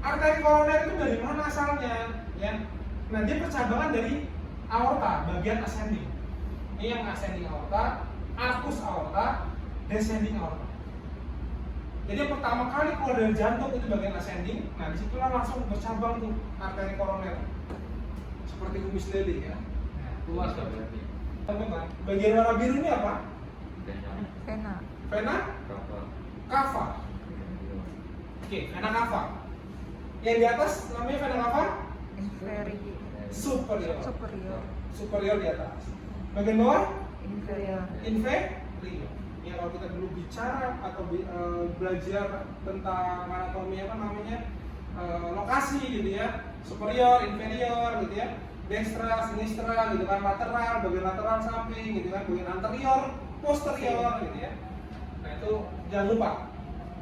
arteri koroner itu dari mana asalnya? Ya. Nah, dia percabangan dari aorta, bagian ascending. Ini yang ascending aorta, arcus aorta, descending aorta. Jadi yang pertama kali keluar dari jantung itu bagian ascending. Nah, disitulah langsung bercabang tuh arteri koroner. Seperti kumis lele ya. Nah, Luas kan berarti? teman-teman, bagian warna biru ini apa? Vena. Vena Kapal. cava. Oke, vena cava. Yang di atas namanya vena cava Inferior. superior. Superior. Superior di atas. Bagian bawah Inferior. inferior. Ya kalau kita dulu bicara atau belajar tentang anatomi apa namanya lokasi gitu ya, superior, inferior gitu ya, destra, sinistra gitu kan, lateral, bagian lateral samping gitu kan, bagian anterior, posterior gitu ya. Nah itu jangan lupa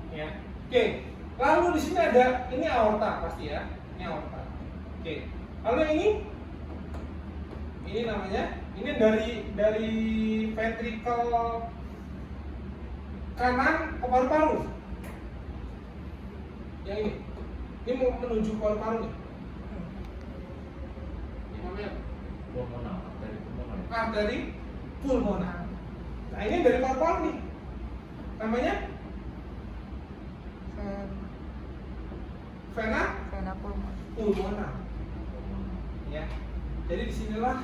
ya. Oke, lalu di sini ada ini aorta pasti ya, ini aorta. Oke, lalu yang ini namanya, ini dari ventricle kanan ke paru-paru. Yang ini mau menuju ke paru-paru nih. Ini namanya Pulmonar, dari pulmonar. arteri pulmonar. Nah ini dari paru-paru nih. Namanya vena Vena pulmonar. pulmonar. Ya. Jadi disinilah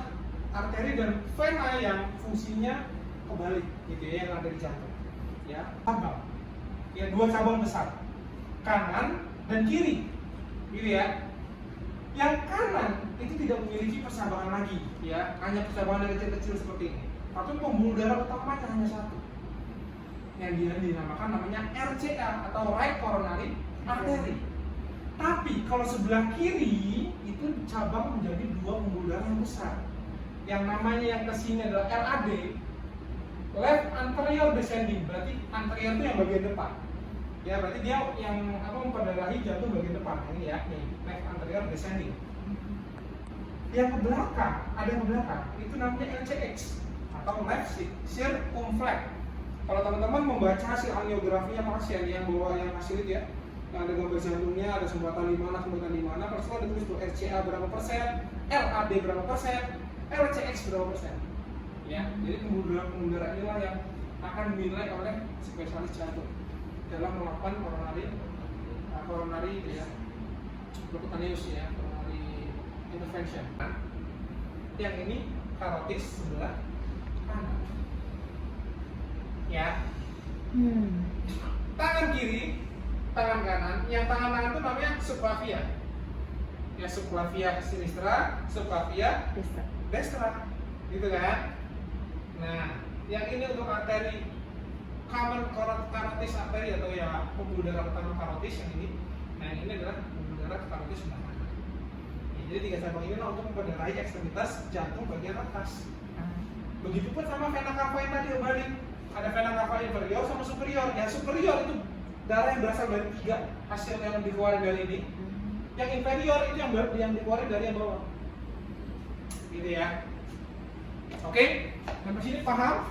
arteri dan vena yang fungsinya kebalik, gitu ya, yang ada di jantung. Ya, cabang. Ya, dua cabang besar, kanan dan kiri, gitu ya. Yang kanan itu tidak memiliki percabangan lagi, ya, hanya percabangan yang kecil-kecil seperti ini. Tapi pembuluh darah utamanya hanya satu, yang dinamakan namanya RCA atau right coronary artery. Tapi kalau sebelah kiri itu cabang menjadi dua pembuluh darah yang besar. Yang namanya yang kesini adalah LAD, left anterior descending, berarti anterior itu yang bagian depan. Ya, berarti dia yang memperdarahi jantung bagian depan. Ini ya, nih, left anterior descending. Yang ke belakang, ada yang ke belakang, itu namanya LCX atau left circumflex. Kalau teman-teman membaca hasil angiografinya pasien yang bawa yang hasil itu ya, yang ada gambar jantungnya, ada sumbatan di mana, kalau ada tulis tuh RCA berapa persen, LAD berapa persen, LCX berapa persen. Ya, jadi pembuluh darah inilah yang akan dinilai oleh spesialis jantung dalam melakukan coronary ya, percutaneous ya, coronary intervention. Yang ini karotis sebelah kanan. Ya. Tangan kiri, tangan kanan, yang tangan kanan itu namanya subclavia. Ya, subclavia sinistra, subclavia destra, gitu kan? Nah, yang ini untuk arteri common carotis arteri atau ya pembuluh darah utama karotis yang ini. Nah, ini adalah pembuluh darah karotis sebelah kanan. Ya, jadi tiga cabang ini untuk memperdarahi ekstremitas jantung bagian atas. Begitupun sama vena cava yang tadi balik. Ada vena cava inferior sama superior. Ya, superior itu darah yang berasal dari tiga hasil yang dikeluarkan dari ini. Yang inferior itu yang dikeluarkan dari yang bawah. Gitu ya. Oke, sampai sini paham?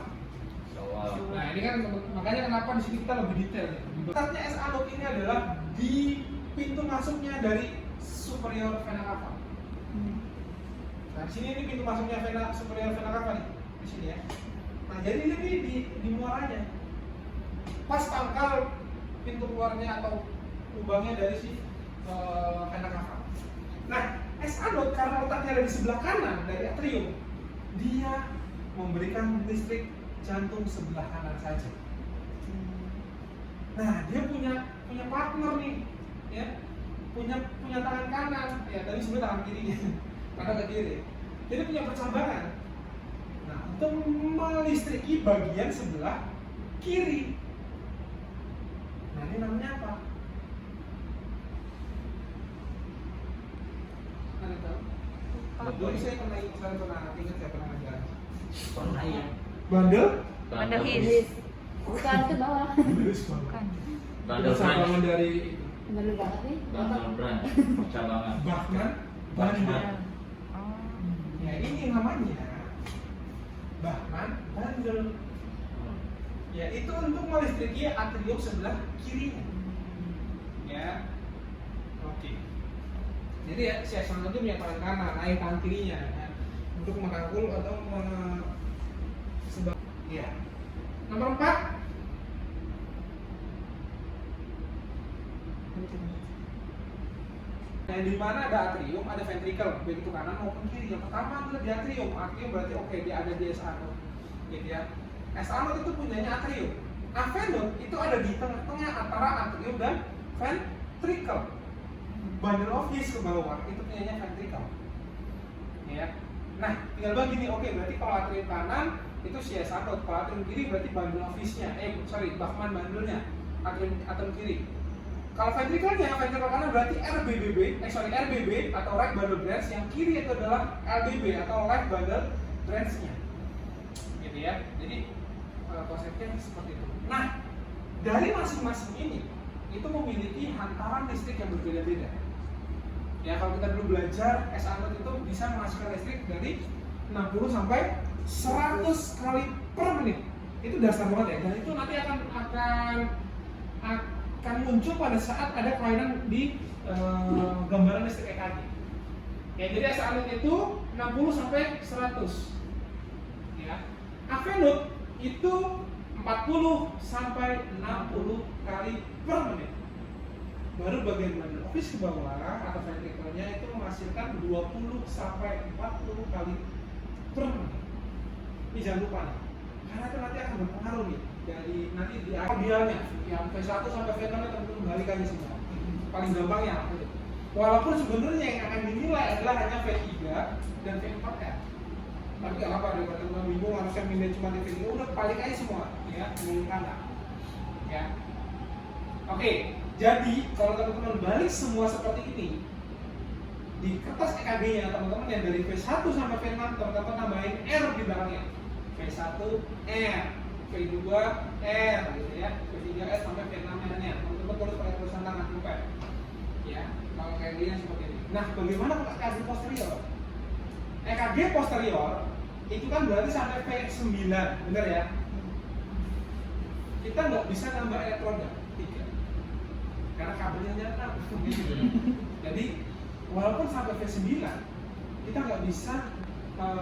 Nah, ini kan makanya kenapa di sini kita lebih detail. Startnya S anod ini adalah di pintu masuknya dari superior vena cava. Nah, di sini ini pintu masuknya superior vena cava nih, di sini ya. Nah, jadi ini di muaranya. Pas pangkal pintu keluarnya atau lubangnya dari si vena cava. Nah, S anod karena letaknya ada di sebelah kanan dari atrium, dia memberikan listrik jantung sebelah kanan saja. Nah, dia punya partner nih, ya, punya tangan kanan, ya tadi sebenarnya tangan kirinya, kanan ke kiri. Jadi punya percabangan. Nah, untuk melistriki bagian sebelah kiri. Nah, ini namanya apa? Ada tahu? Dulu saya pernah ingat saya pernah ngajar. Pernah ya. Bandel? Bandel his. Bukan ke bawah. Bukan. Bandel Percabangan branch. dari Bandel banget nih. Bandel branch. Percabangan. Bahkan Bahman. Oh. Ya ini namanya Bahman bandel. Ya itu untuk melistriki atrium sebelah kirinya. Ya. Oke. Jadi ya si Asana itu punya tangan kanan, tangan kirinya ya, untuk merangkul atau ya. Nomor 4. Nah, di mana ada atrium, ada ventricle, baik itu kanan maupun kiri. Yang pertama adalah di atrium. Atrium berarti oke, dia ada di SA node, gitu ya. SA node itu punyanya atrium. Avenode itu ada di tengah-tengah antara atrium dan ventricle. Bundle of his ke bawah itu punyanya ventricle. Ya. Nah, tinggal bagi nih. Oke, berarti kalau atrium kanan itu si SA node, kalau atrium kiri berarti bundle of his-nya. Bachmann bundle-nya. Atrium kiri. Kalau ventricle-nya, ventricle kanan berarti RBB atau right bundle branch, yang kiri itu adalah LBB atau left bundle branch-nya. Gitu ya. Jadi konsepnya seperti itu. Nah, dari masing-masing ini itu memiliki hantaran listrik yang berbeda-beda. Ya, kalau kita dulu belajar SA node itu bisa menghasilkan listrik dari 60 sampai 100 kali per menit. Itu dasar banget ya. Dan itu nanti akan muncul pada saat ada kelainan di gambaran listrik EKG. Ya, jadi SA node itu 60 sampai 100. Ya. Avenode itu 40 sampai 60 kali per menit. Baru bagian bundle of his ke bawah atau ventricle-nya itu menghasilkan 20 sampai 40 kali per menit. Ini jangan lupa nih, karena itu nanti akan berpengaruh nih dari nanti di idealnya yang V1 sampai V6 teman-teman balik aja semua. Paling gampangnya gitu. Walaupun sebenarnya yang akan dinilai adalah hanya V3 dan V4 ya. Tapi nggak apa-apa, daripada teman bingung harusnya milih cuma di V3, udah balik aja semua ya, milih kanan. Ya. Oke, jadi kalau teman-teman balik semua seperti ini di kertas EKG-nya teman-teman yang dari V1 sampai V6 teman-teman tambahin R di belakangnya. V1 R, V2 R gitu ya, V3 R sampai V6 R-nya. Teman-teman harus pakai tulisan tangan lupa. Ya, kalau EKG-nya seperti ini. Nah, bagaimana kalau EKG posterior? EKG posterior itu kan berarti sampai V9, benar ya? Kita nggak bisa nambah elektroda 3 karena kabelnya nyata. Jadi walaupun sampai V9 kita nggak bisa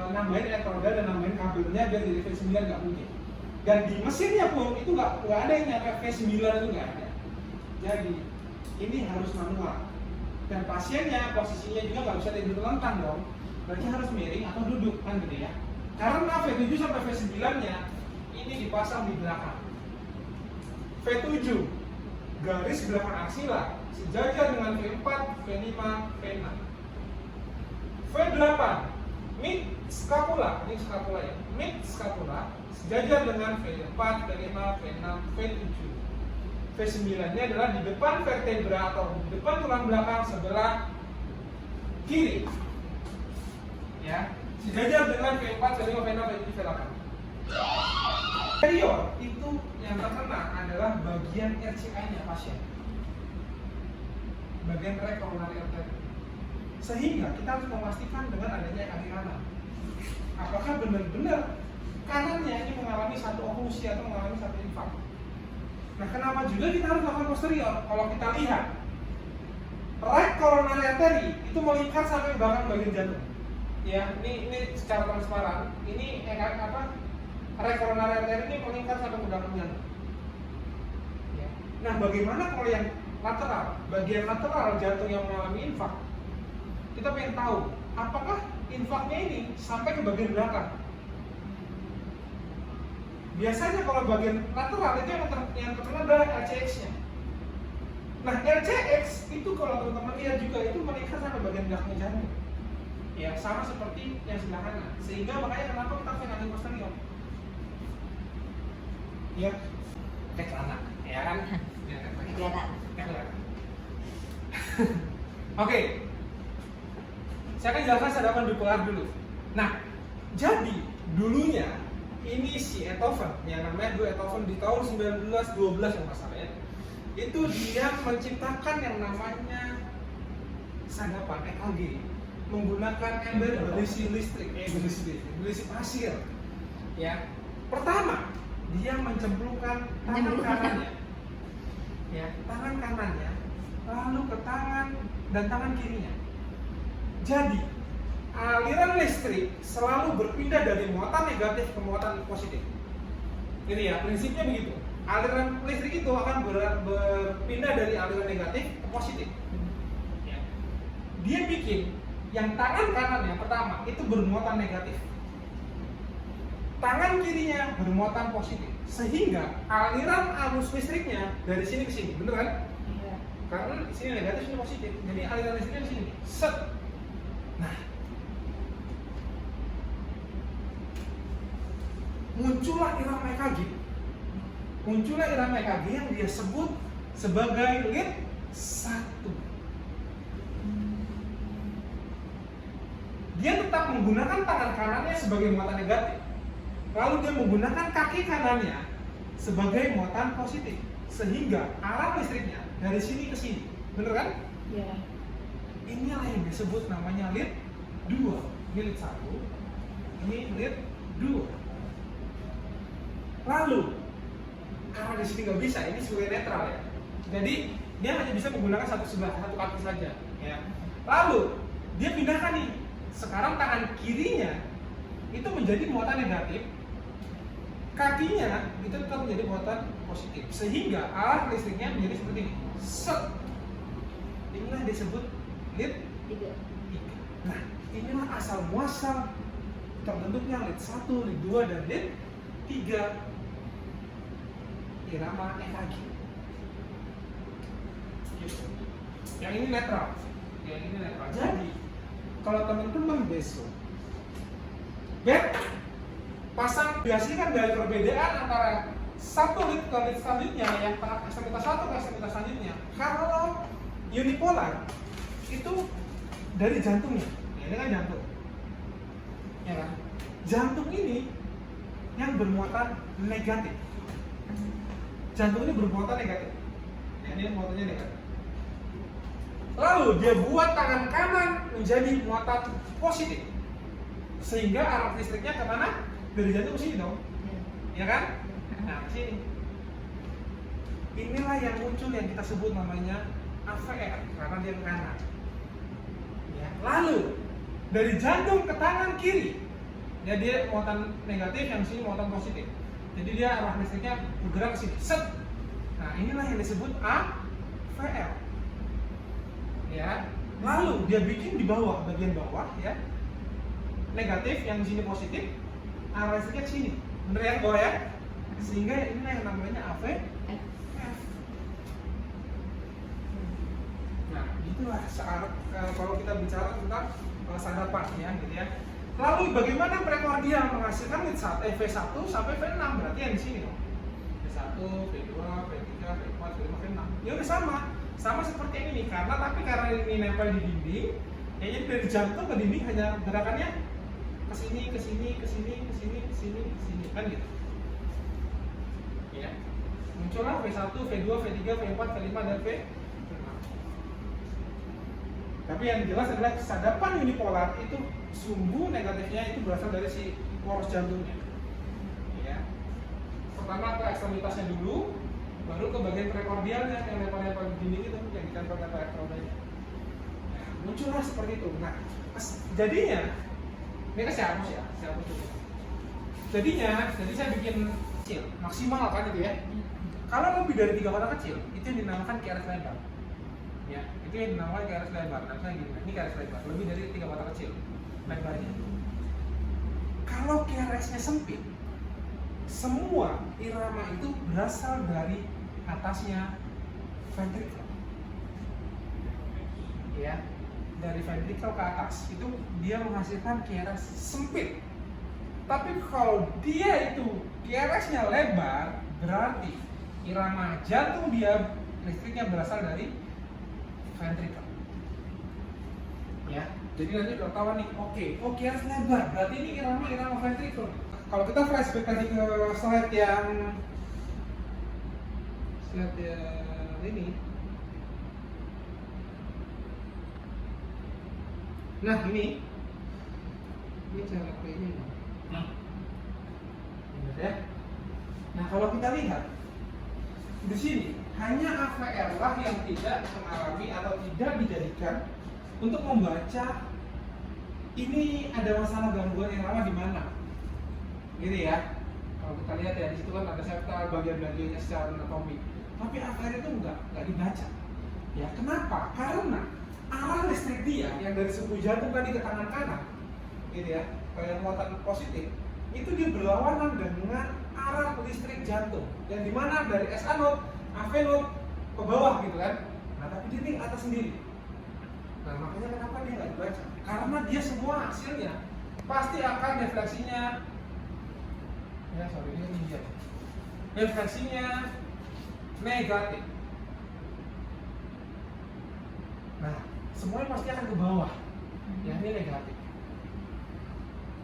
nambahin elektroda dan nambahin kabelnya biar jadi V9, nggak mungkin. Dan di mesinnya pun itu nggak ada yang nyampe V9, itu nggak ada. Jadi ini harus manual. Dan pasiennya posisinya juga nggak bisa tidur telentang dong, berarti harus miring atau duduk kan gitu ya. Karena V7 sampai V9-nya ini dipasang di belakang. V7 garis belakang aksila sejajar dengan V4, V5, V6. V8 mid scapula, ini scapula ya, mid scapula sejajar dengan V4, V5, V6, V7. V9-nya adalah di depan vertebra atau di depan tulang belakang sebelah kiri. Ya, sejajar dengan V4, V5, V6, V7, V8. Posterior itu yang terkena adalah bagian RCA-nya pasien, bagian right coronary artery. Sehingga kita harus memastikan dengan adanya kaki kanan, apakah benar-benar kanannya ini mengalami satu oklusi atau mengalami satu infark. Nah, kenapa juga kita harus lakukan posterior? Kalau kita lihat right coronary artery itu melingkar sampai belakang bagian jantung. Ya, ini secara transparan. Ini right coronary artery ini melingkar sampai ke belakang jantung. Ya. Nah, bagaimana kalau yang lateral, bagian lateral jantung yang mengalami infark? Kita pengen tahu apakah infarknya ini sampai ke bagian belakang. Biasanya kalau bagian lateral itu yang terkena adalah LCX-nya. Nah, LCX itu kalau teman-teman lihat juga itu meningkat sampai bagian belakang jantung. Ya, sama seperti yang sebelah kanan. Sehingga makanya kenapa kita harus ngambil posterior. Ya, cek anak, ya kan? Oke. Saya akan jelaskan sadapan bipolar dulu. Nah, jadi dulunya ini si Einthoven, yang namanya Einthoven di tahun 1912 yang masalah ya. Itu dia menciptakan yang namanya sadapan EKG menggunakan ember berisi listrik, berisi pasir. Ya, pertama dia mencemplungkan tangan kanannya, ya, tangan kanannya lalu ke tangan dan tangan kirinya. Jadi aliran listrik selalu berpindah dari muatan negatif ke muatan positif. Ini ya, prinsipnya begitu. Aliran listrik itu akan berpindah dari aliran negatif ke positif. Ya. Dia bikin yang tangan kanannya pertama itu bermuatan negatif, tangan kirinya bermuatan positif, sehingga aliran arus listriknya dari sini ke sini, bener kan? Iya. Karena di sini negatif, sini positif, jadi aliran listriknya di sini. Set. Nah, muncullah irama EKG. Muncullah irama EKG yang dia sebut sebagai lead 1. Dia tetap menggunakan tangan kanannya sebagai muatan negatif, lalu dia menggunakan kaki kanannya sebagai muatan positif, sehingga arah listriknya dari sini ke sini, bener kan? Iya. Inilah yang disebut namanya lead 2. Ini lead 1, ini lead 2. Lalu karena di sini nggak bisa, ini sebagai netral ya. Jadi dia hanya bisa menggunakan satu kaki saja. Ya. Lalu dia pindahkan nih. Sekarang tangan kirinya itu menjadi muatan negatif, kakinya itu tetap menjadi muatan positif, sehingga arah listriknya menjadi seperti ini. Set. Inilah disebut lead 3. 3. Nah, inilah asal muasal terbentuknya lead 1, lead 2, dan lead 3 irama EKG. Gitu. Yang ini netral. Yang ini netral. Jadi kalau teman-teman besok pasang, biasanya kan dari perbedaan antara satu lead ke lead selanjutnya, yang ekstremitas 1 ke ekstremitas selanjutnya. Kalau unipolar itu dari jantungnya, ya, ini kan jantung, ya kan? Jantung ini yang bermuatan negatif. Jantung ini bermuatan negatif. Ya, ini muatannya negatif. Lalu dia buat tangan kanan menjadi muatan positif, sehingga arah listriknya ke mana? Dari jantung ke sini dong, ya kan? Nah, ke sini. Inilah yang muncul yang kita sebut namanya AVR, karena dia ke kanan. Ya. Lalu dari jantung ke tangan kiri, ya dia muatan negatif, yang sini muatan positif. Jadi dia arah listriknya bergerak ke sini. Set. Nah, inilah yang disebut AVR. Ya, lalu dia bikin di bawah, bagian bawah ya, negatif, yang di sini positif, arah listriknya ke sini, bener ya bawah ya, sehingga inilah yang namanya AVF. Nah, itulah saat kalau kita bicara tentang sadapan ya, gitu ya. Lalu bagaimana prekordial menghasilkan lead V1 sampai V6, berarti yang di sini dong, V1, V2, V3, V4, V5, V6. Ya udah sama seperti yang ini, karena ini nempel di dinding, ya jadi dari jantung ke dinding hanya gerakannya ke sini, ke sini, ke sini, ke sini, ke sini, ke sini, kan gitu. Ya, muncullah V1, V2, V3, V4, V5, dan V6. Tapi yang jelas adalah sadapan unipolar itu sumbu negatifnya itu berasal dari si poros jantungnya. Ya, pertama ke ekstremitasnya dulu, baru ke bagian prekordialnya yang nempel-nempel di dinding itu, yang ditempel-nempel elektrodanya. Nah, muncullah seperti itu. Nah, jadinya ini kan siapus ya, siapus dulu. Jadi saya bikin kecil, maksimal kan itu ya. Kalau lebih dari 3 kotak kecil, itu yang dinamakan QRS lebar. Ya, itu yang dinamakan QRS lebar. Nah, misalnya gini, ini QRS lebar, lebih dari 3 kotak kecil lebarnya. Kalau QRS-nya sempit, semua irama itu berasal dari atasnya ventricle, ya, dari ventricle ke atas itu dia menghasilkan QRS sempit. Tapi kalau dia itu QRS-nya lebar, berarti irama jantung dia listriknya berasal dari ventricle. Ya, jadi nanti ketahuan nih, oke, QRS lebar, berarti ini irama ventricle. Kalau kita flashback lagi ke slide yang ini, nah ini cara ini, ya. Nah kalau kita lihat di sini Hanya AVR lah yang tidak mengalami atau tidak dijadikan untuk membaca ini ada masalah gangguan irama di mana, gitu ya. Kalau kita lihat ya di situ kan ada septal bagian-bagiannya secara anatomi. Tapi AVR itu nggak dibaca. Ya kenapa? Karena arah listrik dia yang dari suku jantung tadi ke tangan kanan, gitu ya, yang muatan positif, itu dia berlawanan dengan arah listrik jantung. Yang dimana dari SA node, AV node ke bawah gitu kan. Nah tapi dia ke atas sendiri. Nah makanya kenapa dia nggak dibaca? Karena dia semua hasilnya pasti akan refleksinya, ya sorry ini dia, refleksinya negatif. Nah semuanya pasti akan ke bawah, ya ini negatif.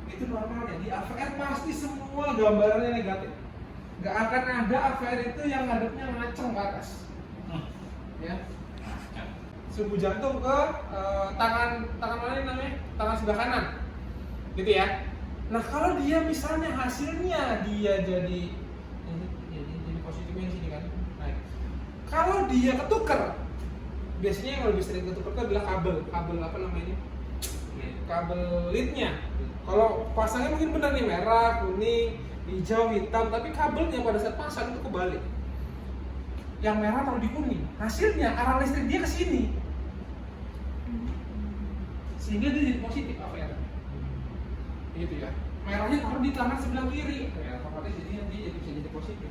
Itu normalnya di AVR pasti semua gambarannya negatif. Nggak akan ada AVR itu yang ngadepnya ngaceng ke atas, ya. Suku jantung ke tangan mana ini namanya? Tangan sebelah kanan, gitu ya. Nah kalau dia misalnya hasilnya dia jadi positifnya di sini kan, naik. Kalau dia ketuker, biasanya yang lebih sering ketuker itu adalah kabel apa namanya? Kabel leadnya. Kalau pasangnya mungkin benar nih merah, kuning, hijau, hitam, tapi kabelnya pada saat pasang itu kebalik. Yang merah taruh di kuning, hasilnya arah listrik dia ke sini, sehingga dia jadi positif AVR. Gitu ya. Merahnya taruh di tangan sebelah kiri, ya, otomatis jadi dia bisa jadi positif.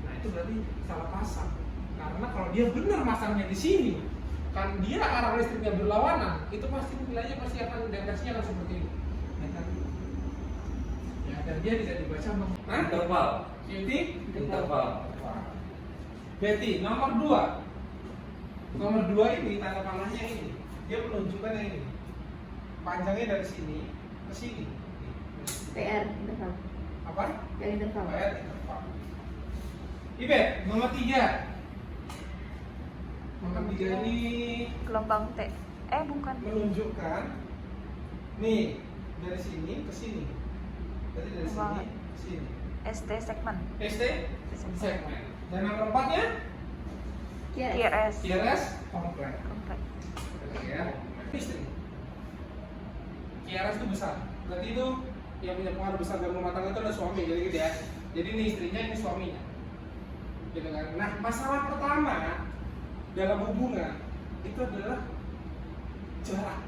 Nah itu berarti salah pasang. Karena kalau dia benar masangnya di sini, kan dia arah listriknya berlawanan, itu pasti nilainya pasti akan depresinya akan seperti itu. Ya, dan dia tidak dibaca Interval. interval. Berarti nomor 2 ini tanda panahnya ini, dia menunjukkan yang ini, panjangnya dari sini ke sini. PR interval. Apa? PR interval. PR interval. Ibe, nomor 3. Nomor 3 ini Gelombang T. Bukan. menunjukkan nih dari sini ke sini. Berarti dari sini ke sini. ST segmen. ST segmen. Dan nomor 4-nya QRS. QRS kompleks. Kompleks. Ya, istri. QRS itu besar. Berarti itu yang punya pengaruh besar dalam rumah tangga itu adalah suami, jadi gitu ya. Jadi ini istrinya, ini suaminya. Gitu kan. Nah, masalah pertama dalam hubungan itu adalah jarak.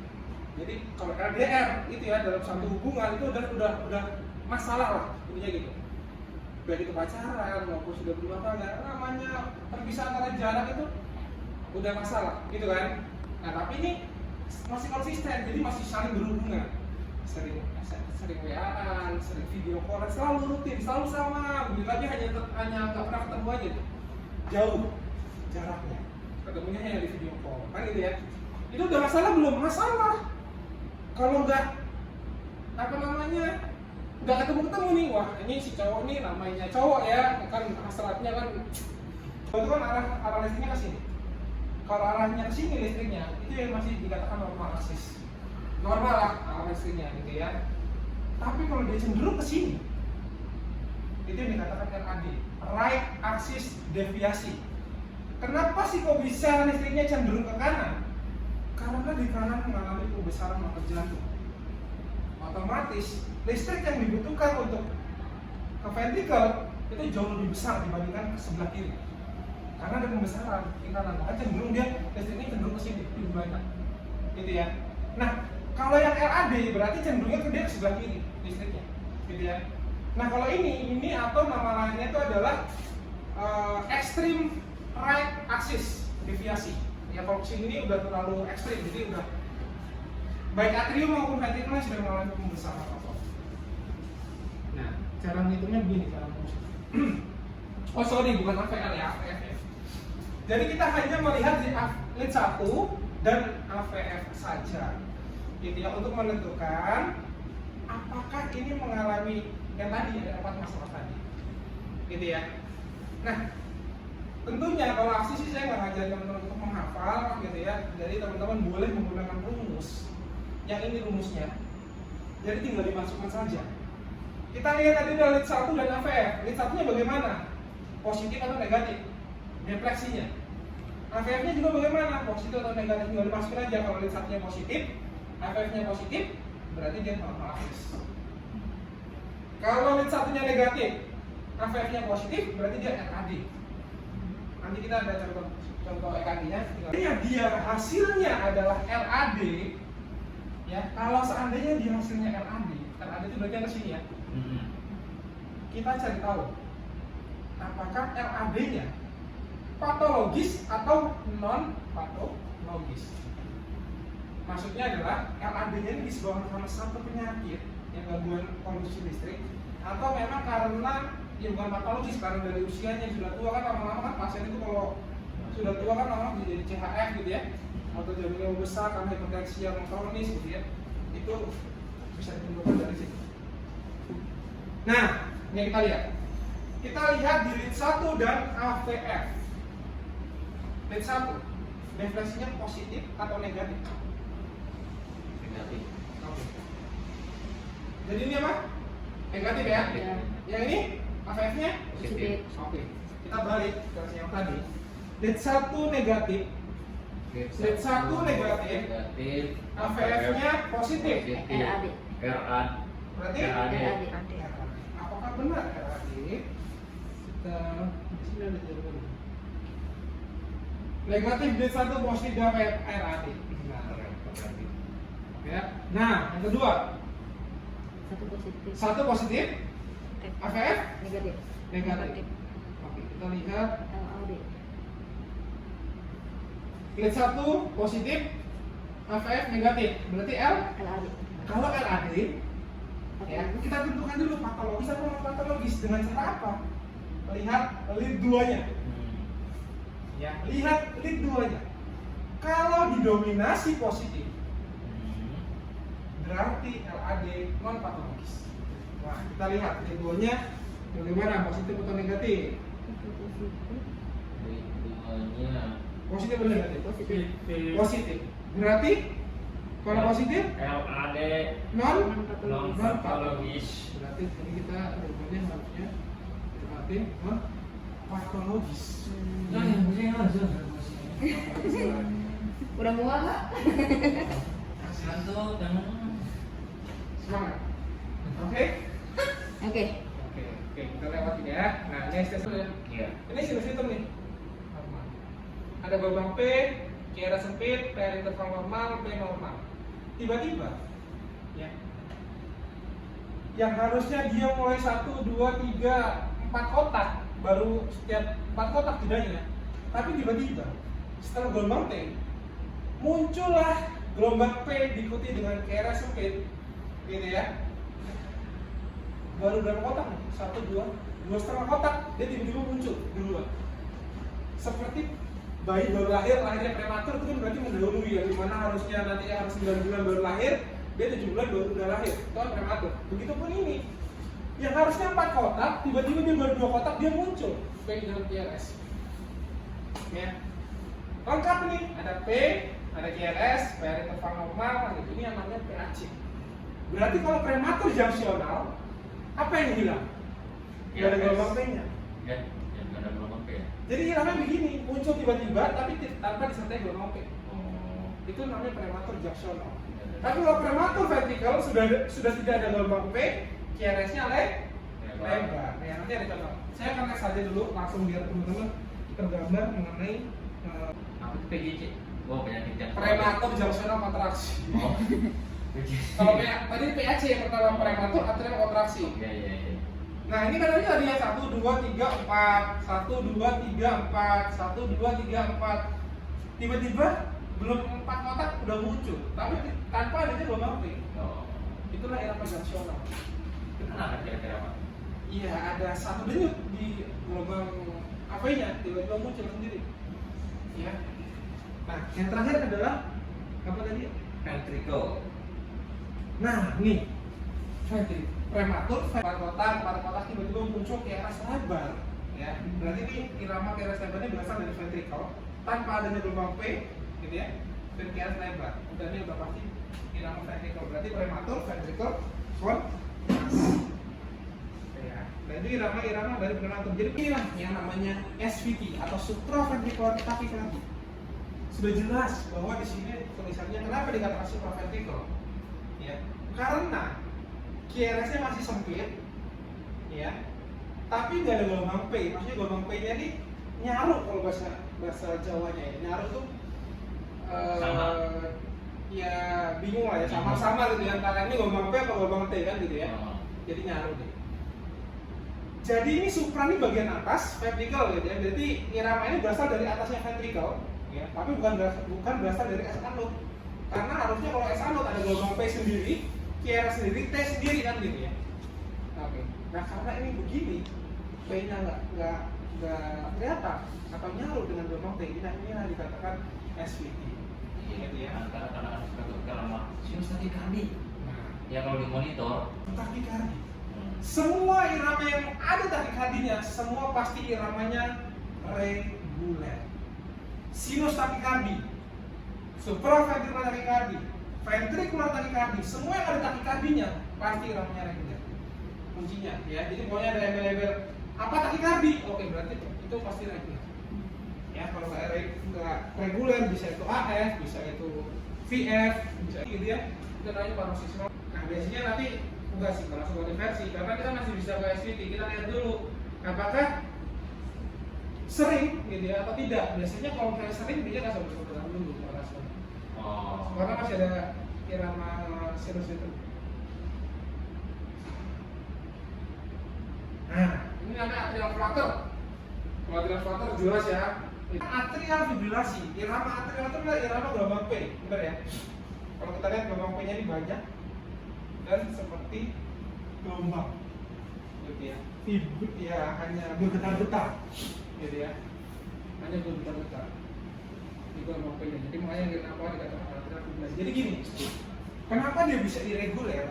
Jadi kalau LDR itu ya dalam satu hubungan itu udah masalah lah, intinya gitu. Baik itu pacaran maupun sudah berumah tangga, namanya terpisah antara jarak itu udah masalah, gitu kan. Nah tapi ini masih konsisten, jadi masih saling berhubungan, sering WA-an, sering video call, selalu rutin, selalu sama, begitu aja hanya nggak pernah ketemu aja tuh, jauh jaraknya, ketemunya hanya di video call, kan gitu ya. Itu udah masalah belum? Masalah. Kalau nggak nggak ketemu nih, wah ini si cowok nih namanya cowok ya, kan hasratnya kan itu kan arah listriknya ke sini. Kalau arahnya ke sini listriknya, itu yang masih dikatakan normal aksis. Normal lah arah listriknya gitu ya. Tapi kalau dia cenderung ke sini, itu yang dikatakan RAD, right axis deviasi. Kenapa sih kok bisa listriknya cenderung ke kanan? Karena di kanan mengalami pembesaran otot jantung. Otomatis listrik yang dibutuhkan untuk ke ventrikel itu jauh lebih besar dibandingkan ke sebelah kiri. Karena ada pembesaran di kanan, maka cenderung dia listriknya cenderung ke sini lebih banyak, gitu ya. Nah, kalau yang RAD berarti cenderungnya ke dia ke sebelah kiri listriknya, gitu ya. Nah, kalau ini atau nama lainnya itu adalah extreme right axis deviasi. Ya kalau kesini ini udah terlalu ekstrim, jadi udah baik atrium maupun ventrikelnya sudah mengalami pembesaran otot. Nah, cara ngitungnya begini, cara rumusnya. Oh sorry, bukan AVL ya, AVF. Jadi kita hanya melihat di lead 1 dan AVF saja, gitu ya, untuk menentukan apakah ini mengalami yang tadi ada 4 masalah tadi, gitu ya. Nah, tentunya kalau aksi sih saya nggak ngajarin teman-teman untuk menghafal, gitu ya. Jadi teman-teman boleh menggunakan rumus. Yang ini rumusnya, jadi tinggal dimasukkan saja. Kita lihat tadi dari lead 1 dan AVF. Lead 1-nya bagaimana? Positif atau negatif? defleksinya. AVF-nya juga bagaimana? Positif atau negatif, tinggal dimasukin aja. Kalau lead satunya positif, AVF-nya positif, berarti dia normal axis. Kalau lead satunya negatif, AVF-nya positif, berarti dia RAD. Nanti kita ada contoh EKG-nya. Dia hasilnya adalah RAD. Ya, kalau seandainya dia hasilnya RAD itu berarti yang kesini ya. Kita cari tahu apakah RAD-nya patologis atau non patologis. Maksudnya adalah RAD-nya ini disebabkan karena satu penyakit yang gangguan kondisi listrik, atau memang karena ya bukan patologis, karena dari usianya sudah tua kan, lama-lama kan pasien itu kalau sudah tua kan lama-lama jadi CHF gitu ya, atau jantungnya besar karena hipertensi yang kronis gitu ya, itu bisa ditentukan dari situ. Nah, ini kita lihat. Kita lihat di lead 1 dan AVF. Lead 1, defleksinya positif atau negatif? Negatif. Oke. Jadi ini apa? Negatif ya? Ya. Yang ini AVF-nya? Positif. Oke. Kita balik ke yang tadi. Lead 1 negatif, lead 1 negatif, AVF-nya positif. RAD. RAD. Berarti RAD. AD. apakah benar RAD? Kita di sini ada jawaban. Negatif lead 1 positif AVF RAD. Ya. Nah, yang kedua, Satu positif. 1 positif, AVF Negatif. negatif. Oke, kita lihat LAD. lead 1 positif, AVF negatif. Berarti L. LAD. Kalau RAD, ya, kita tentukan dulu patologis atau non patologis dengan cara apa? Lihat lead 2-nya. Ya, lihat lead 2-nya. Kalau didominasi positif, berarti LAD non patologis. Nah, kita lihat lead 2-nya bagaimana, positif atau negatif? Lingkungannya Positif atau negatif? Positif. Positif. Berarti kalau positif LAD non Non-patologis. non patologis. Berarti ini kita rumusnya harusnya relatif non patologis. Nah, yang punya langsung. Udah muak nggak? Satu jangan. Semangat. Oke? Oke. Oke, kita lewatin ya. Nah, ini ST ya. Iya. Ini sinus hitam nih. Ada gelombang P, kira sempit, P interval normal, P normal. Tiba-tiba, ya, yang harusnya dia mulai 1, 2, 3, 4 kotak, baru setiap 4 kotak tidaknya. Tapi tiba-tiba, setelah gelombang T, muncullah gelombang P diikuti dengan kira sempit, gitu ya. Baru berapa kotak nih? 1, 2 setengah kotak, dia tiba-tiba muncul duluan. Seperti bayi baru lahir, lahirnya prematur, itu kan berarti mendahului ya, dimana harusnya nanti harus 9 bulan baru lahir, dia 7 bulan baru udah lahir, itu kan prematur. Begitupun ini, yang harusnya 4 kotak, tiba-tiba dia baru 2 kotak, dia muncul P dalam QRS. Ya, lengkap nih, ada P, ada QRS, P interval normal, gitu. Ini yang namanya PAC. Berarti kalau prematur junctional, apa yang hilang? Gak ada gelombang P-nya. Ya, yang ada gelombang P. Jadi namanya begini, muncul tiba-tiba tapi tanpa disertai gelombang P. Oh. Itu namanya prematur junctional. Tapi kalau prematur vertikal sudah tidak ada gelombang P, QRS-nya lebar. Ya, nanti ada contoh. Saya akan tes saja dulu langsung biar teman-teman tergambar mengenai Apa itu PJJ? Oh, penyakit jantung. prematur junctional kontraksi. Oh. PJJ. Kalau tadi PAC yang pertama prematur atrial kontraksi. Iya, iya, iya. Nah ini kan tadi ya 1, 2, 3, 4 1, 2, 3, 4 1, 2, 3, 4. Tiba-tiba belum 4 kotak udah muncul, tapi tanpa adanya gelombang P. Oh. Itulah irama junctional. Kenapa kira-kira apa? Iya, ada satu denyut di gelombang AP-nya, tiba-tiba muncul sendiri. Ya. Nah, yang terakhir adalah apa tadi? Ventricle. Nah, nih ventricle. Prematur, pada kotak tiba-tiba muncul QRS lebar, ya. Berarti ini irama QRS lebarnya berasal dari ventricle tanpa adanya gelombang P, gitu ya. Dan QRS lebar, udah ini udah pasti irama ventricle. Berarti prematur, ventricle, kontraksi. Oke. Ya. Nah itu irama-irama dari pronatum. Jadi inilah yang namanya SVT atau supraventricular tachycardia. Sudah jelas bahwa di sini tulisannya kenapa dikatakan supraventricular? Ya, karena QRS-nya masih sempit, ya, tapi nggak ada gelombang P. Maksudnya gelombang P-nya ini nyaru kalau bahasa Jawanya ya. Nyaru tuh Sama. ya bingung lah ya, sama-sama gitu ya, antara ini gelombang P atau gelombang T kan gitu ya. Oh. Jadi nyaru deh. Jadi ini supra ini bagian atas, ventricle gitu ya. Jadi irama ini berasal dari atasnya ventricle, ya, tapi bukan berasal dari S anode. Karena harusnya kalau S anode ada gelombang P sendiri, QRS sendiri, T sendiri kan gitu ya. Oke. Nah karena ini begini, P-nya nggak kelihatan atau nyaru dengan gelombang T, ini dikatakan SVT. Gitu ya. Karena lama sinus tachycardia. Nah, Ya kalau di monitor. tachycardia. Semua irama yang ada tachycardianya, semua pasti iramanya reguler. Sinus tachycardia, supraventricular tachycardia, ventricular tachycardia, semua yang ada tachycardianya pasti iramanya reguler. Kuncinya ya. Jadi pokoknya ada embel-embel apa tachycardia, oke berarti itu pasti reguler. Ya kalau nggak reguler bisa itu AF, bisa itu VF, bisa gitu ya. Itu namanya paroxysmal. Nah biasanya nanti enggak sih kalau langsung konversi, karena kita masih bisa ke SVT. Kita lihat dulu apakah sering gitu ya atau tidak. Biasanya kalau misalnya sering dia nggak sampai dulu langsung. Oh. Karena masih ada irama sinus itu. Nah ini namanya atrial flutter. Kalau atrial flutter jelas ya. Atrial fibrilasi. Irama atrial itu adalah irama gelombang P, benar ya? Kalau kita lihat gelombang P-nya ini banyak dan seperti gelombang, gitu ya. Ya hanya bergetar-getar, gitu ya. Hanya bergetar-getar. Di gelombang P-nya. Jadi makanya kenapa dikatakan atrial fibrilasi. Jadi gini, kenapa dia bisa irreguler?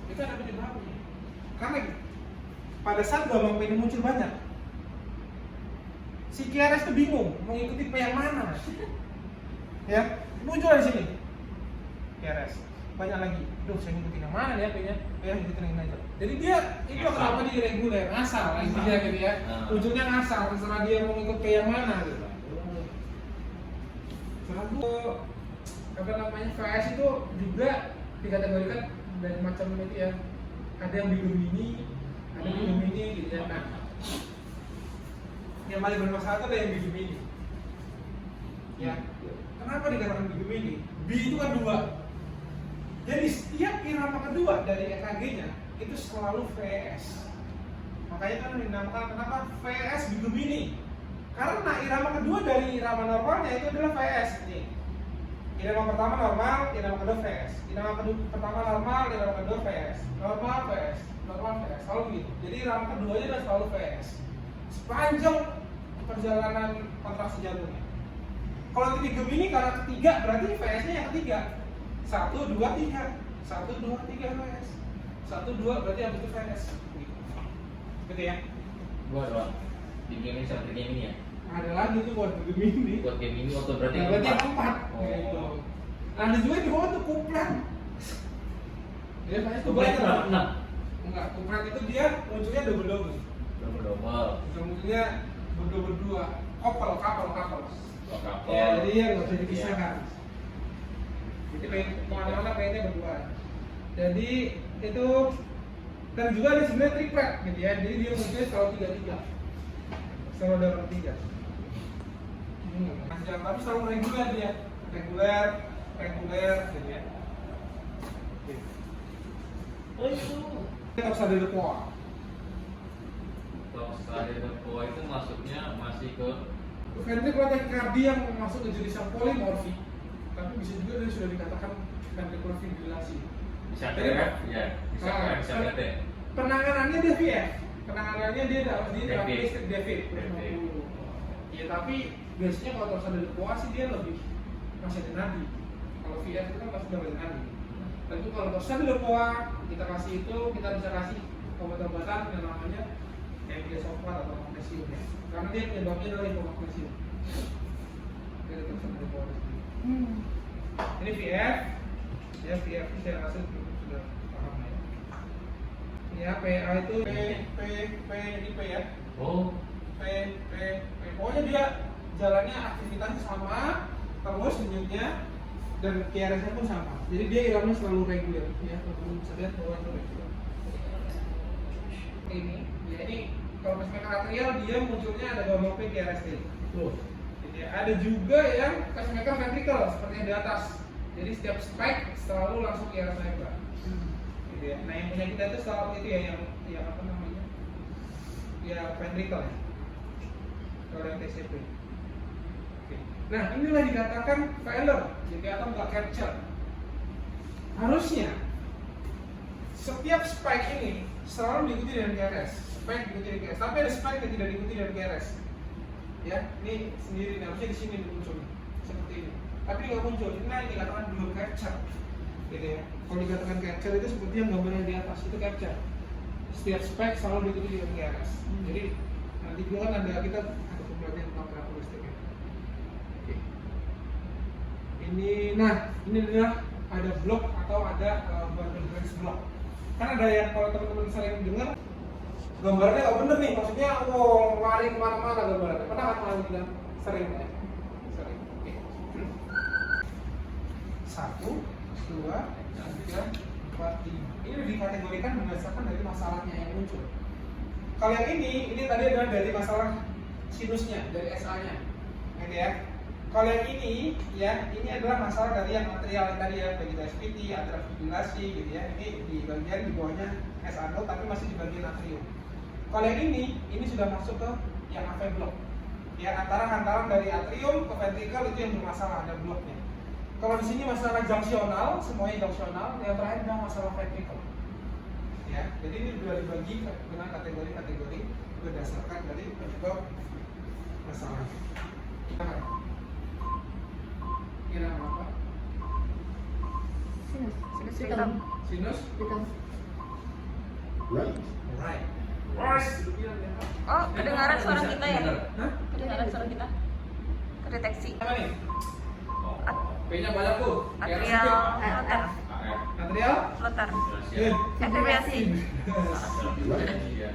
Itu ada penyebabnya. Karena pada saat gelombang P ini muncul banyak, si QRS itu bingung mengikuti P yang mana. Ya, muncul di sini. QRS banyak lagi. Duh, saya ngikutin yang mana ya P-nya? Ya, ngikutin yang aja. Jadi dia itu kenapa dia irreguler, ngasal intinya gitu ya. Ujungnya ngasal, terserah dia mau ngikut P yang mana gitu. Lalu apa namanya? VS itu juga dikategorikan dari macam itu ya. Ada yang bigumini, ada yang bigumini gitu ya. Nah, yang paling bermasalah itu ada yang bigumini. Ya, kenapa dikatakan bigumini? B itu kan 2. Jadi setiap irama kedua dari EKG-nya itu selalu VS. Makanya kan dinamakan kenapa VS bigumini? Karena irama kedua dari irama normalnya itu adalah VS. Nih, irama pertama normal, irama kedua VS. Irama kedua pertama normal, irama kedua VS. Normal VS, normal VS. Selalu gitu. Jadi irama keduanya adalah selalu VS. Sepanjang perjalanan kontraksi jantungnya. Kalau titik gemini karena ketiga berarti VS-nya yang ketiga. 1, 2, 3. 1, 2, 3 VS. 1, 2 berarti yang itu VS. Gitu ya. Gua doang. Di game ini sama game ini ya. Ada lagi tuh buat gemini. Buat game ini waktu berarti Nah, berarti yang 4. Oh. Gitu. Ada juga di bawah tuh kuplat. Dia VS tuh Kuplat itu banyak. berapa? 6. Enggak, kuplat itu dia munculnya double-double. Double. Munculnya berdua-berdua. Couple. Oh, kapal. Ya, jadi ya nggak bisa dipisahkan. Jadi kemana-mana pengennya berdua. Jadi itu dan juga ada sebenarnya triplet gitu ya. Jadi dia munculnya selalu 3-3. Selalu ada 3. Panjang tapi selalu reguler dia. Reguler gitu ya. Oh itu. Kita harus ada depoa. Torsade depoa itu masuknya masih ke Ventricular tachycardia yang masuk ke jenis yang polimorfi, tapi bisa juga dia sudah dikatakan ventricular fibrilasi. bisa TRF ya, bisa TRF, bisa PT. Penanganannya dia VF, penanganannya dia harus di David. David. Ya tapi biasanya kalau torsade depoa sih dia lebih masih ada nadi. Kalau VF itu kan pasti udah ada nadi. Tapi kalau torsade depoa kita kasih itu, kita bisa kasih obat-obatan yang namanya diazepam atau magnesium ya. Karena dia penyebabnya adalah hipomagnesium. Dari torsade depoa sendiri. Ini VF, ya VF ini saya rasa sudah paham ya. Ya, PA itu IP ya. Oh, P. Pokoknya dia jalannya aktivitasnya sama, terus denyutnya dan QRS-nya pun sama. Jadi dia irama selalu reguler ya. Teman-teman bisa lihat bahwa itu reguler. Ini, ya ini kalau pacemaker atrial dia munculnya ada gelombang P QRS-T. Tuh. Jadi ada juga yang pacemaker ventricle seperti yang di atas. Jadi setiap spike selalu langsung QRS naik, Pak. Gitu ya. Nah yang punya kita itu selalu itu ya yang apa namanya? Ya ventricle ya. Kalau yang TCP. Oke. Nah inilah dikatakan failure, jadi atau nggak capture. Harusnya setiap spike ini selalu diikuti dengan QRS. Spike diikuti dengan QRS. Tapi ada spike yang tidak diikuti dengan QRS. Ya, ini sendiri nih, harusnya di sini muncul seperti ini. Tapi nggak muncul. Nah ini dikatakan belum capture. Gitu ya. Kalau dikatakan capture itu seperti yang gambarnya di atas itu capture. Setiap spike selalu diikuti dengan QRS. Jadi nanti juga kan ada kita ada pembelajaran tentang karakteristiknya. Oke. Ini, nah ini adalah ada blok atau ada bundle branch block. Kan ada yang kalau teman-teman sering dengar gambarnya nggak bener nih, maksudnya lari kemana-mana gambarnya. Pernah kan kalian bilang sering ya? Sering. Oke. 1, 2, 3, 4, 5. Ini dikategorikan berdasarkan dari masalahnya yang muncul. Kalau yang ini tadi adalah dari masalah sinusnya, dari SA-nya, gitu ya. Kalau yang ini, ya, ini adalah masalah dari yang atrial yang tadi ya, begitu SPT, atrial fibrillasi, gitu ya. Ini di bagian di bawahnya SA node, tapi masih di bagian atrium. Kalau yang ini sudah masuk ke yang AV block. Ya, antara hantaran dari atrium ke ventricle itu yang bermasalah, ada bloknya. Kalau di sini masalah junctional, semuanya junctional, yang terakhir adalah masalah ventricle. Ya, jadi ini sudah dibagi dengan kategori-kategori berdasarkan dari penyebab masalah. Kira apa? Sinus. Sinus Hitam. hitam. Sinus? Hitam. Right. Oh, kedengaran suara kita ya? Hah? Kedengaran suara kita? Kedeteksi. Apa nih? oh, P-nya banyak tuh. Atrial flutter. AF, Atrial? Flutter. ventilasi, Fibrillasi. iya.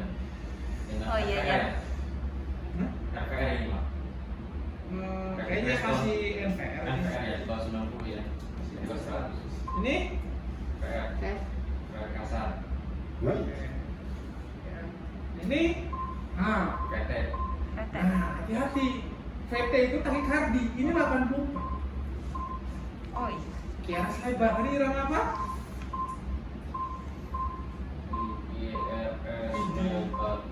Dengan Oh, iya, iya. Hah? RPR ini, Pak. Kayaknya masih NPR. RPR ya, di bawah 90 ya. Di bawah 100. Ini? PR, F. PR kasar, Ini? PT, PT. Nah, hati-hati. VT itu takikardi. Ini 80. Oh, iya. QRS lebar. Ini irama apa?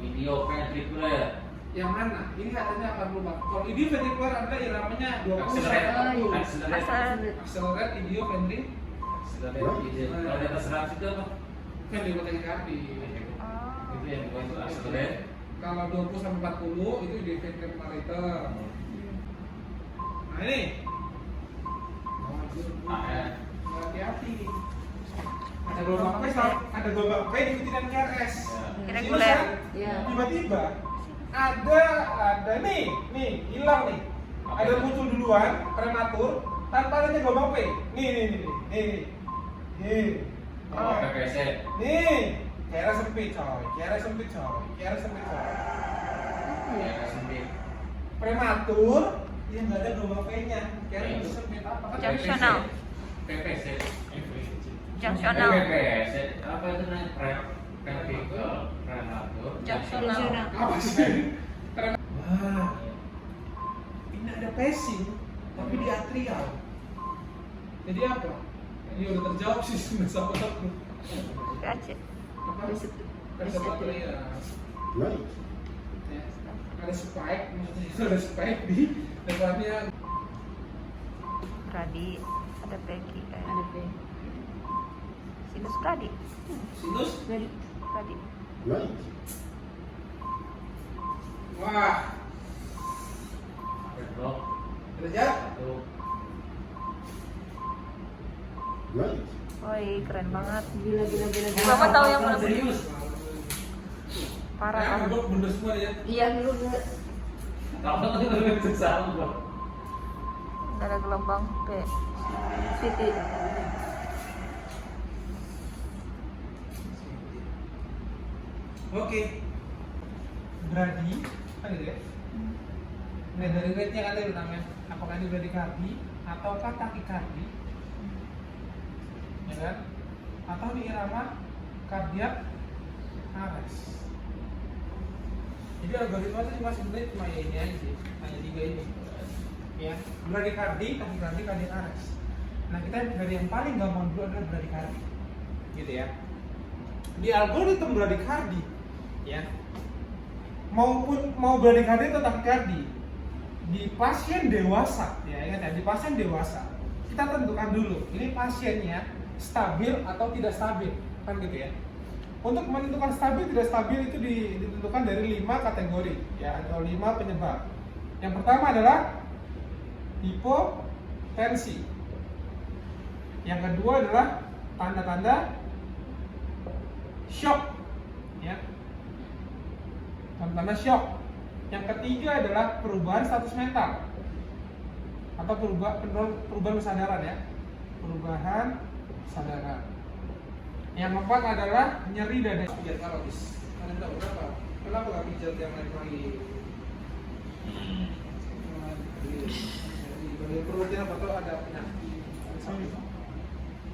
idioventrikuler, Yang mana? Ini katanya 84. Kalau idioventricular adalah iramanya 20 accelerate, sampai 40. accelerate, Accelerate idioventricular. accelerate. Kalau di atas 100 itu apa? Kan di takikardi. Oh. Itu yang di bawah itu accelerate. Kalau 20 sampai 40 itu idioventricular. Nah ini. AF, Hati-hati. Ada gelombang P, ada gelombang P diikuti dengan QRS. Irregular. Ya. Tiba-tiba ada nih hilang nih. Ada muncul duluan prematur tanpa adanya gelombang P. Nih. oh, PPC, Nih, QRS sempit coy. ya sempit, Prematur yang nggak ada gelombang P-nya. QRS sempit apa kan? Junctional. PPC, Junctional. PPC, apa itu namanya? Ventricle, prematur, Junctional. Apa sih? Wah, ini ada pacing tapi di atrial. Jadi apa? Ini udah terjawab sih sebenarnya aku. PAC. Apa? Resep atrial. Ya, ada spike, maksudnya itu ada spike di depannya. Pradi. Ada PG. Ada P. Sinus pradi. Sinus. Ready. Pradi. Wah, blok, derajat. satu, Woi, keren banget. Gila. Bapak tahu yang mana? Serius. Parah. Ya, blok bener semua ya. Iya dulu gue. kalau itu salah blok. Nggak ada gelombang P. City. Oke. Brady, kan gitu ya. Nah, dari rate-nya kan tadi namanya, apakah ini bradikardi ataukah takikardi, ya kan? Atau di irama kardiak arrest. Jadi algoritma itu cuma sebenarnya cuma ya ini aja sih, hanya 3 ini. Ya, bradikardi, takikardi, kardiak arrest. Nah, kita dari yang paling gampang dulu adalah bradikardi, gitu ya. Di algoritma bradikardi, ya, mau bradikardi atau takikardi, di pasien dewasa, ya ingat ya, di pasien dewasa kita tentukan dulu ini pasiennya stabil atau tidak stabil, kan gitu ya. Untuk menentukan stabil tidak stabil itu ditentukan dari 5 kategori, ya, atau 5 penyebab. Yang pertama adalah hipotensi. Yang kedua adalah tanda-tanda shock, ya, tanda-tanda shock. Yang ketiga adalah perubahan status mental atau perubahan kesadaran, ya, perubahan kesadaran. Yang keempat adalah nyeri dada. Pijat karotis. Kalian tahu kenapa? Kenapa nggak pijat yang lain lagi? Di bagian perutnya atau ada penyakit?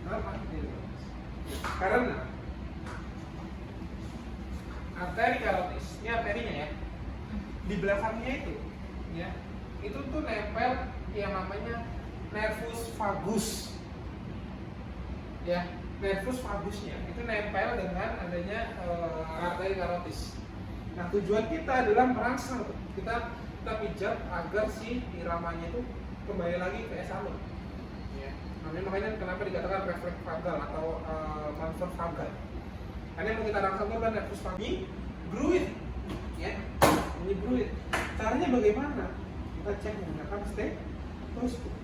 Kenapa? Karena arteri karotis, ini arterinya ya, di belakangnya itu, ya, itu tuh nempel yang namanya nervus vagus, ya, nervus vagusnya itu nempel dengan adanya arteri karotis. Nah, tujuan kita adalah merangsang, kita pijat agar si iramanya itu kembali lagi ke esalon, ya. Makanya kenapa dikatakan refleks vagal atau manfor vagal, karena yang mau kita rangsang itu adalah nervus vagus, bruit, ya. Ini bruit. Caranya bagaimana? Kita cek menggunakan stetoskop.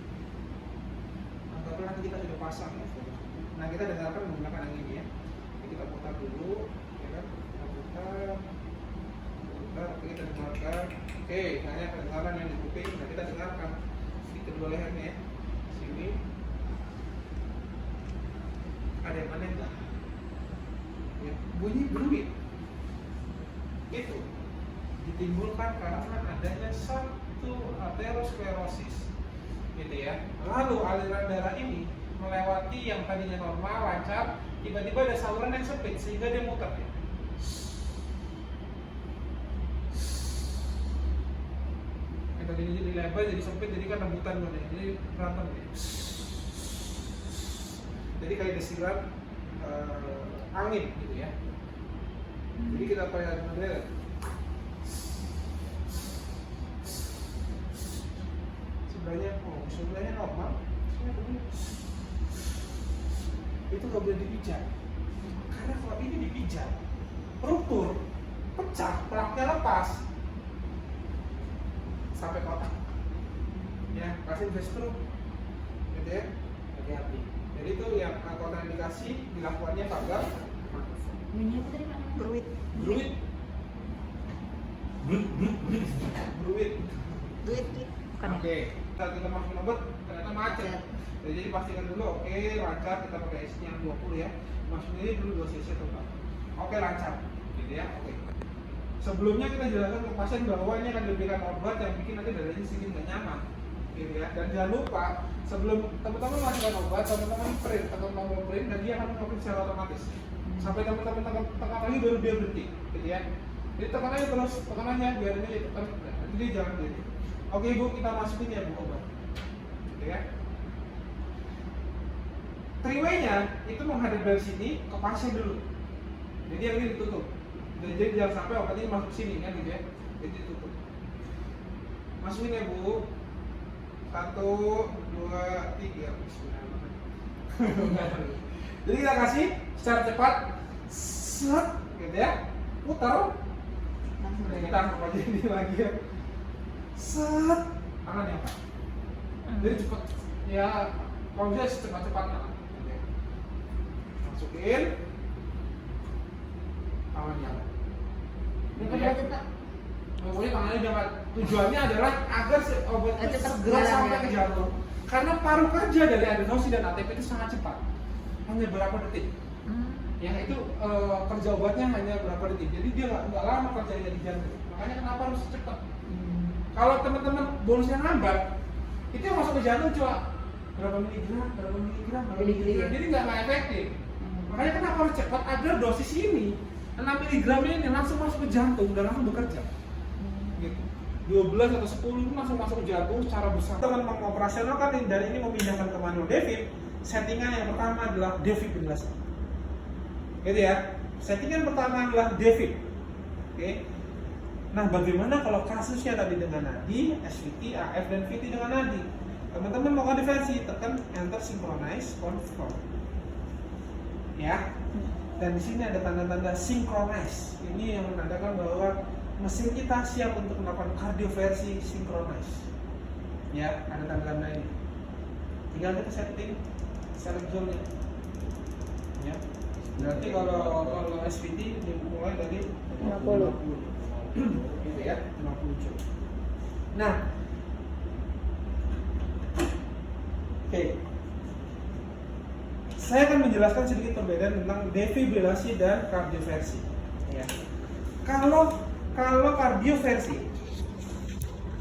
Anggaplah nanti kita sudah pasang, ya. Nah, kita dengarkan menggunakan yang ini, ya. Jadi kita putar dulu, ya kan? Kita putar, oke, kita dengarkan. Oke, hanya kedengaran yang di kuping. Nah, kita dengarkan di kedua lehernya, ya. Sini. Ada yang aneh nggak? Ya, bunyi bruit. Itu ditimbulkan karena adanya satu aterosklerosis, gitu ya. Lalu aliran darah ini melewati yang tadinya normal, lancar, tiba-tiba ada saluran yang sempit sehingga dia muter, ya. Yang tadinya jadi lebar jadi sempit, jadi kan rebutan loh, ya. Jadi berantem, ya. Jadi kayak disiram angin, gitu ya. Jadi kita pakai model sebelahnya normal, itu nggak boleh dipijat, karena kalau ini dipijat, ruptur, pecah, pelaknya lepas sampai kotak, ya, pasti bisa stroke, gitu ya, hati-hati. Jadi itu yang kontraindikasi dilakukannya vagal. Bunyi apa tadi Pak? Bruit. Bruit. Bruit. Bukan ya? Oke, kita masukin obat, ternyata macet. Jadi pastikan dulu, oke, lancar, kita pakai SC yang 20 ya. Masukin ini dulu 2 cc atau enggak. Oke, lancar, gitu ya, oke. Sebelumnya kita jelaskan ke pasien bahwa ini akan diberikan obat yang bikin nanti dadanya sedikit nggak nyaman, gitu ya. Dan jangan lupa, sebelum teman-teman masukkan obat, teman-teman print atau nomor print, dan dia akan mengupload secara otomatis. Sampai teman-teman tekan lagi baru dia berhenti, gitu ya. Jadi tekan aja terus, tekanannya biar ini tekan, jadi jangan berhenti. Oke Bu, kita masukin ya Bu obat, gitu ya. Triway-nya itu menghadap dari sini ke pasien dulu. Jadi yang ini ditutup. Jadi jangan sampai obat ini masuk sini kan, gitu ya. Jadi ditutup. Masukin ya Bu. 1, 2, 3. Jadi kita kasih secara cepat, set, gitu ya. Putar. Kita angkat aja ini lagi ya. Set, tangan ya Pak. Jadi cepat. Ya, kalau bisa secepat-cepatnya. Masukin tangannya. Berapa derajat Pak? Pokoknya tangannya jangan. Tujuannya adalah agar obat itu Cepat segera jalan, sampai ya. ke jantung. Karena paru kerja dari adenosin dan ATP itu sangat cepat, hanya berapa detik. Ya itu kerja obatnya hanya berapa detik, jadi dia nggak lama kerjanya di jantung. Makanya kenapa harus cepat. Kalau teman-teman bonusnya lambat, itu yang masuk ke jantung cuma berapa miligram, jadi nggak efektif. Makanya kenapa harus cepat agar dosis ini 6 miligram ini langsung masuk ke jantung dan langsung bekerja. Gitu. 12 atau 10 itu langsung masuk ke jantung secara besar. Teman mengoperasionalkan dan ini memindahkan ke manual defib. Settingan yang pertama adalah defibrilasi. Gitu ya. Settingan pertama adalah defib. Oke. Nah, bagaimana kalau kasusnya tadi dengan nadi, SVT, AF dan VT dengan nadi? Teman-teman mau konversi, tekan enter synchronize control. Ya. Dan di sini ada tanda-tanda synchronize. Ini yang menandakan bahwa mesin kita siap untuk melakukan kardioversi synchronize. Ya, ada tanda-tanda ini. Tinggal kita setting select zone-nya. Ya. Berarti kalau SVT dimulai dari 50. Gitu ya, 50 jam. Nah, oke. Saya akan menjelaskan sedikit perbedaan tentang defibrilasi dan kardioversi. Ya. Kalau kardioversi,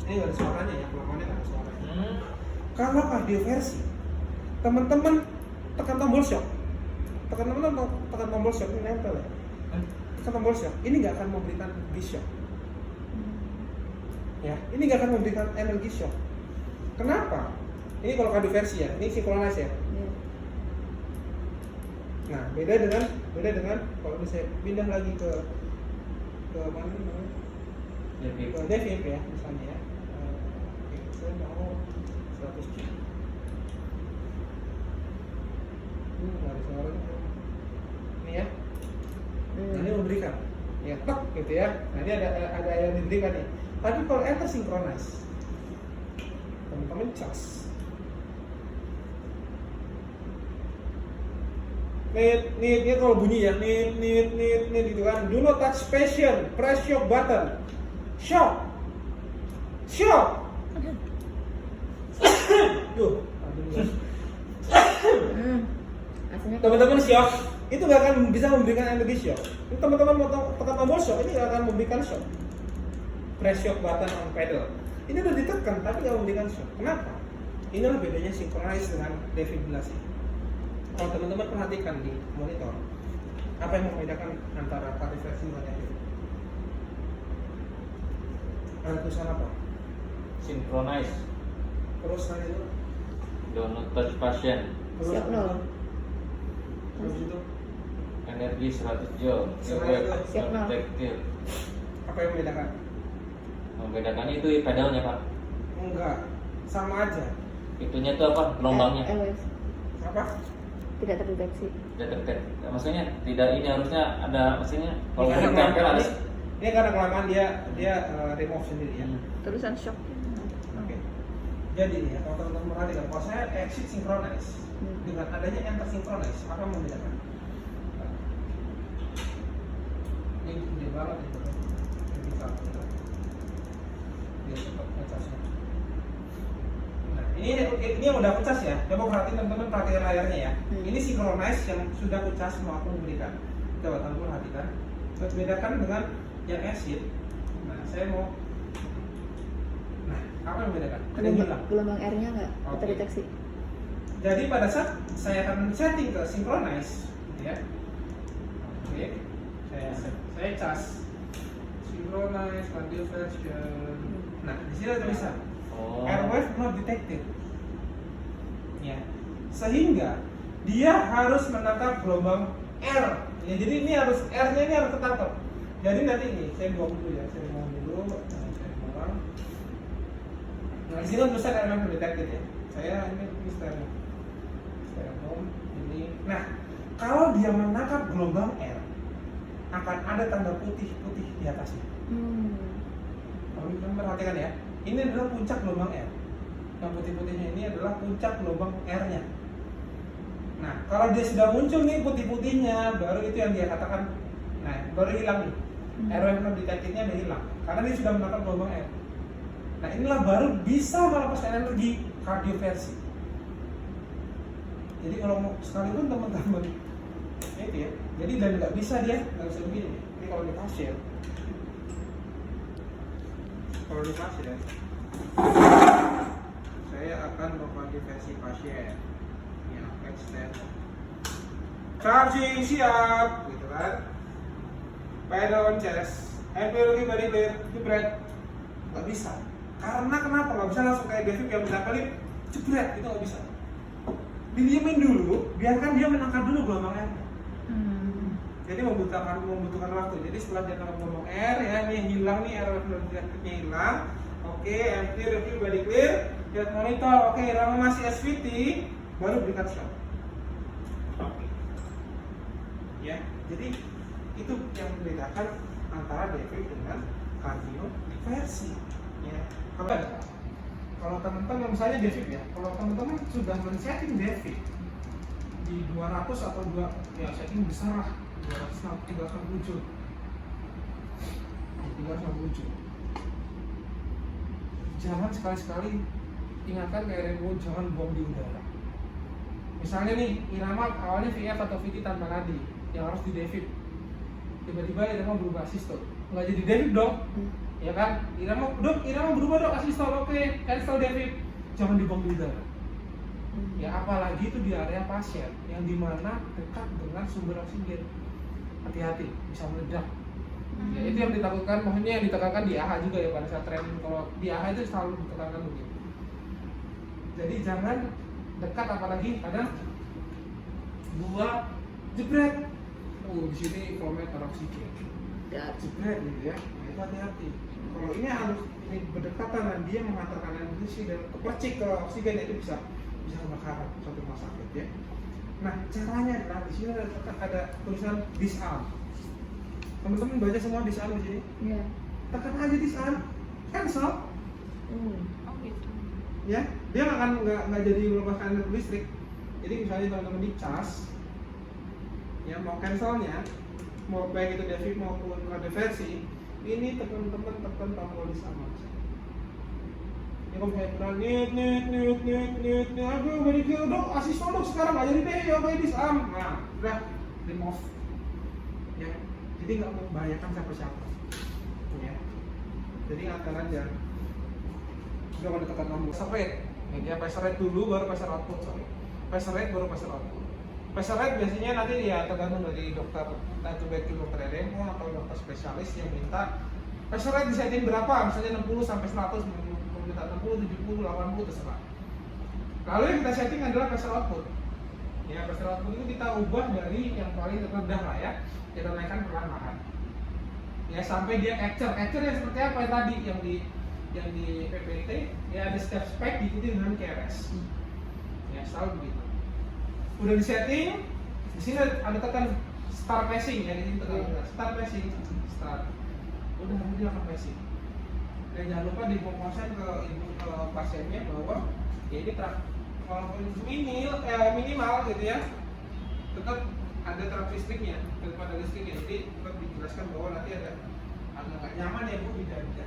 ini nggak ada suaranya ya, pelakonnya nggak ada suaranya. Kalau kardioversi, teman-teman tekan tombol shock, tekan tombol shock ini nempel ya. Tekan tombol shock, ini nggak akan memberikan energi shock. Ya, ini nggak akan memberikan energi shock. Kenapa? Ini kalau kardioversi ya, ini sinkronis ya. Nah, beda dengan kalau misalnya pindah lagi ke mana namanya? Ke defib ya, misalnya ya. Oke, saya mau 100 G. Ini nggak ada suaranya. Ini ya. Nah, ini memberikan. Ya, tek gitu ya. Nah, ini ada yang diberikan nih. Tapi kalau enter synchronize, teman-teman cas. Nit kalau bunyi ya, nit gitu kan. Do not touch patient, press shock button. Shock. Tuh, teman-teman shock, itu nggak akan bisa memberikan energi shock. Teman-teman mau tekan tombol shock, ini nggak akan memberikan shock. Press shock button on pedal. Ini udah ditekan, tapi nggak memberikan shock. Kenapa? Inilah bedanya synchronize dengan defibrilasi. Kalau teman-teman perhatikan di monitor, apa yang membedakan antara kardioversi dan defib? Ada tulisan apa? Synchronize. Terus nanti itu? Do not touch patient. Terus Siap, no. Terus itu? Energi 100 joule. Siap, no. Detective. Apa yang membedakan? Membedakan itu pedalnya pak. Enggak, sama aja. Itunya itu apa? Gelombangnya. LS. Apa? Tidak terdeteksi. Tidak terdetek. Maksudnya tidak ini harusnya ada maksudnya kalau Ini karena ditempel kelamaan ada. ini karena kelamaan dia remove sendiri ya. Tulisan shock. Oke. Jadi ya, kalau teman-teman perhatikan, kalau saya exit synchronize dengan adanya enter synchronize, apa yang membedakan? Ini gede banget itu. Ini bisa. Dia cepat ngecasnya. Nah, ini yang udah kucas ya. Coba perhatiin teman-teman, perhatikan layarnya ya. Ini synchronize yang sudah kucas mau aku memberikan. Coba teman-teman perhatikan. Bedakan dengan yang exit. Nah, saya mau. Nah, apa yang membedakan? Ada yang hilang. Gelombang R-nya nggak Oke. terdeteksi. Jadi pada saat saya akan setting ke synchronize, gitu ya. Oke, saya cas synchronize kardioversion. Nah, di sini ada tulisan Oh. airwave not detected. Ya, sehingga dia harus menangkap gelombang R. Ya, jadi ini harus R-nya ini harus ketangkap. Jadi nanti ini saya buang dulu ya, saya buang dulu. Nah, saya buang. Nah, di sini kan tulisan airwave not detected ya. Saya ini stereo ini. Nah, kalau dia menangkap gelombang R, akan ada tanda putih-putih di atasnya. Teman-teman perhatikan ya. Ini adalah puncak gelombang R. Yang putih-putihnya ini adalah puncak gelombang R-nya. Nah, kalau dia sudah muncul nih putih-putihnya, baru itu yang dia katakan. Nah, baru hilang nih. Airwave non detected-nya udah hilang karena dia sudah menangkap gelombang R. Nah, inilah baru bisa melepaskan energi kardioversi. Jadi kalau mau sekalipun teman-teman Itu ya. Jadi dan nggak bisa begini. Ini kalau di pasien, saya akan mengkonfirmasi pasien. Ya, extend. Charging siap, gitu kan? Pedal on chest, empirical body clear, jebret. Nggak bisa. Karena kenapa? Nggak bisa langsung kayak David yang berapa kali jebret, itu nggak bisa. Didiemin dulu, biarkan dia menangkap dulu gelombang air. Jadi membutuhkan waktu. Jadi setelah dia tangkap gelombang air, ya ini hilang nih, air nya hilang. Oke, empty review body clear, lihat monitor. Oke, irama masih SVT, baru berikan shot. Oke. Ya, jadi itu yang membedakan antara David dengan kardioversi. Ya, kalau teman-teman misalnya David ya, kalau teman-teman sudah men-setting David di 200 atau ya setting besar lah, 367. Jangan sekali-sekali ingatkan kayak Remo, jangan buang di udara. Misalnya nih, irama awalnya VF atau VT tanpa nadi yang harus di David. Tiba-tiba irama berubah asistol, nggak jadi David dong. Ya kan, irama berubah dong asistol, oke, cancel David, jangan dibuang di udara. Ya apalagi itu di area pasien yang dimana dekat dengan sumber oksigen, hati-hati bisa meledak. Ya itu yang ditakutkan, maksudnya yang ditekankan di AHA juga ya pada saat training. Kalau di AHA itu selalu ditekankan begitu. Jadi jangan dekat, apalagi kadang dua jebret. Di sini volume oksigen. Ya jebret gitu ya. Nah, itu hati-hati. Kalau ini harus ini berdekatan dan dia mengantarkan energi dan kepercik ke oksigen, itu bisa kebakaran suatu rumah sakit ya. Nah caranya adalah di sini ada tulisan disarm. Teman-teman baca semua disarm di sini. Iya. Tekan aja disarm, cancel. Oh gitu. Ya, dia nggak jadi melepaskan energi listrik. Jadi misalnya teman-teman di cas, ya mau cancelnya, mau baik itu David maupun reversi, ini teman-teman tekan tombol disarm aja. Ini kalau saya bilang nit, aduh beri kira dong, asisten dong sekarang nggak jadi deh, ya baik disarm. Nah, udah remove. Ya, jadi nggak membahayakan siapa-siapa. Ya, jadi ingatkan aja. Udah mau ditekan tombol pressure rate. Ya, pressure rate dulu, baru pressure output. Pressure rate baru pressure output. Pressure rate biasanya nanti ya tergantung dari dokter, itu baik itu dokter RMO atau dokter spesialis yang minta pressure rate disetting berapa, misalnya 60 sampai 100, minta 60, 70, 80 terserah. Lalu yang kita setting adalah pressure output. Ya, pressure output itu kita ubah dari yang paling rendah lah ya, kita naikkan perlahan-lahan. Ya sampai dia capture yang seperti apa yang tadi yang di PPT, ya ada step spec diikuti dengan KRS. Ya selalu begitu. Udah di setting, di sini ada tekan start pacing ya, di sini tekan start pacing, start. Udah nanti akan pacing. Dan jangan lupa diinfokan ke pasiennya bahwa ya ini walaupun minimal gitu ya, tetap ada terap listriknya, daripada listriknya. Jadi tetap dijelaskan bahwa nanti ada nggak nyaman ya Bu di dada.